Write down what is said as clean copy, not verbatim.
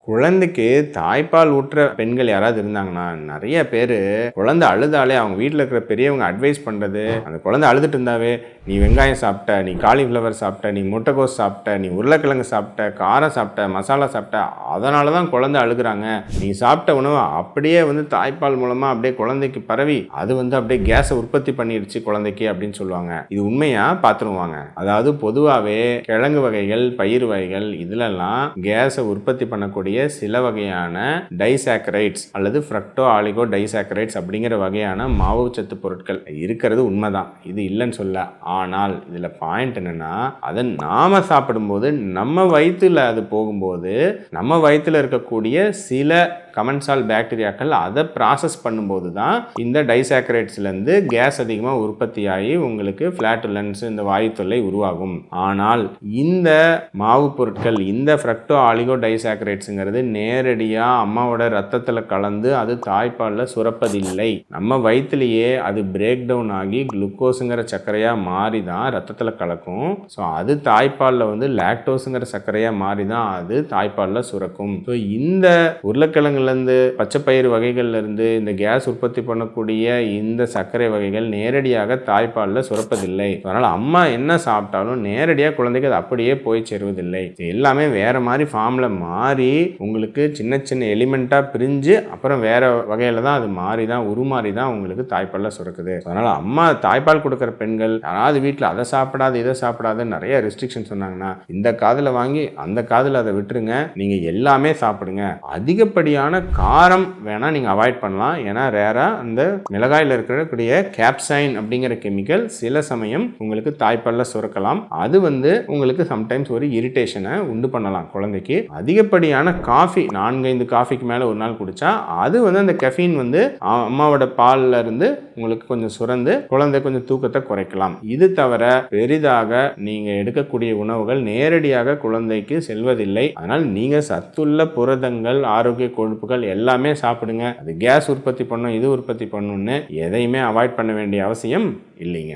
குழந்தைக்கு தாய்ப்பால் ஊட்டுற பெண்கள் யாராவது இருந்தாங்கன்னா, நெறைய பேரு குழந்தை அழுதாலே அவங்க வீட்ல இருக்கிற பெரியவங்க அட்வைஸ் பண்றது, அந்த குழந்தை அழுதுட்டு இருந்தாவே, "நீ வெங்காயம் சாப்பிட்ட, நீ காலிஃப்ளவர் சாப்பிட்ட, நீ முட்டைக்கோஸ் சாப்பிட்ட, நீ உருளைக்கிழங்கு சாப்பிட்ட, காரம் சாப்பிட்ட, மசாலா சாப்பிட்ட, அதனால தான் குழந்தை அழுகுறாங்க. நீ சாப்பிட்ட உணவு அப்படியே தாய்ப்பால் மூலமா அப்படியே குழந்தைக்கு பரவி, அது அப்படியே கேஸை உற்பத்தி பண்ணிடுச்சு குழந்தைக்கு" அப்படின்னு சொல்லுவாங்க. இது உண்மையா? பார்த்துருவாங்க. அதாவது பொதுவாவே கிழங்கு வகைகள், பயிர் வகைகள் இதுலெல்லாம் கேஸை உற்பத்தி பண்ணக்கூடிய சில வகையான டைசாக்கரைட்ஸ் அல்லது ஃப்ரக்டோ ஆலிகோ டைசாக்கரைட்ஸ் அப்படிங்கிற வகையான மாவுச்சத்து பொருட்கள் இருக்கிறது உண்மைதான். இது இல்லைன்னு சொல்ல. ஆனால் இதில் பாயிண்ட் என்னன்னா, அதை நாம சாப்பிடும்போது நம்ம வயிற்றுல அது போகும்போது நம்ம வயிற்றுல இருக்கக்கூடிய சில கமென்சால் பாக்டீரியாக்கள் அதை ப்ராசஸ் பண்ணும்போது தான் இந்த டைசாக்கரைட்ஸ்லேருந்து கேஸ் அதிகமாக உற்பத்தியாகி உங்களுக்கு ஃப்ளாட்டுலன்ஸ் இந்த வாயு தொல்லை உருவாகும். ஆனால் இந்த மாவு பொருட்கள் இந்த ஃப்ரக்டோ ஆலிகோ டைசாக்கரைட்ஸுங்கிறது நேரடியாக அம்மாவோட ரத்தத்தில் கலந்து அது தாய்ப்பாலில் சுரப்பதில்லை. நம்ம வயிற்றுலேயே அது பிரேக் டவுன் ஆகி குளுக்கோஸுங்கிற சர்க்கரையாக மாறி தான் ரத்தத்தில் கலக்கும். ஸோ அது தாய்ப்பாலில் லாக்டோஸுங்கிற சர்க்கரையாக மாறி தான் அது தாய்ப்பாலில் சுரக்கும். ஸோ இந்த உருளைக்கிழங்குலேருந்து பச்சைப்பயிறு வகைகள்லேருந்து இந்த கேஸ் உற்பத்தி பண்ணக்கூடிய இந்த சர்க்கரை வகைகள் நேரடியாக தாய்ப்பாலில் சுரப்பதில்லை. அதனால் அம்மா என்ன சாப்பிட்டாலும் நேரடியாக குழந்தைக்கு அது அப்படியே போய் சேருவதில்லை. எல்லாமே வேறு மாதிரி ஃபார்மில் மாறி உங்களுக்கு சின்ன சின்ன எலிமெண்ட்டாக பிரிஞ்சு அப்புறம் வேறு வகையில் தான் அது மாறி தான் உருமாறி தான் உங்களுக்கு தாய்ப்பாலில் சுரக்குது. அதனால் அம்மா தாய்ப்பால் கொடுக்குற பெண்கள் யாராவது வீட்டில் அதை சாப்பிடாது இதை சாப்பிடாது நிறைய ரெஸ்ட்ரிக்ஷன் சொன்னாங்கன்னா இந்த காதில் வாங்கி அந்த காதில் அதை விட்டுருங்க. நீங்கள் எல்லாமே சாப்பிடுங்க. அதிகப்படியான காரம் வேணால் நீங்கள் அவாய்ட் பண்ணலாம். ஏன்னா ரேராக அந்த மிளகாயில் இருக்கக்கூடிய கேப்சைன் அப்படிங்கிற கெமிக்கல் சில சமயம் உங்களுக்கு தாய்ப்பாலில் சுரக்கலாம். அது உங்களுக்கு சம்டைம்ஸ் ஒரு இரிட்டேஷனை உண்டு பண்ணலாம் குழந்தைக்கு. அதிகப்படியான காஃபி 4-5 காஃபிக்கு மேலே ஒரு நாள் குடித்தா அது அந்த கெஃபீன் அம்மாவோட பாலில் இருந்து உங்களுக்கு கொஞ்சம் சுரந்து குழந்தை கொஞ்சம் தூக்கத்தை குறைக்கலாம். இது தவிர பெரிதாக நீங்கள் எடுக்கக்கூடிய உணவுகள் நேரடியாக குழந்தைக்கு செல்வதில்லை. அதனால் நீங்கள் சத்துள்ள புரதங்கள் ஆரோக்கிய கொழுப்புகள் எல்லாமே சாப்பிடுங்க. அது கேஸ் உற்பத்தி பண்ணும் இது உற்பத்தி பண்ணுன்னு எதையுமே அவாய்ட் பண்ண வேண்டிய அவசியம் இல்லைங்க.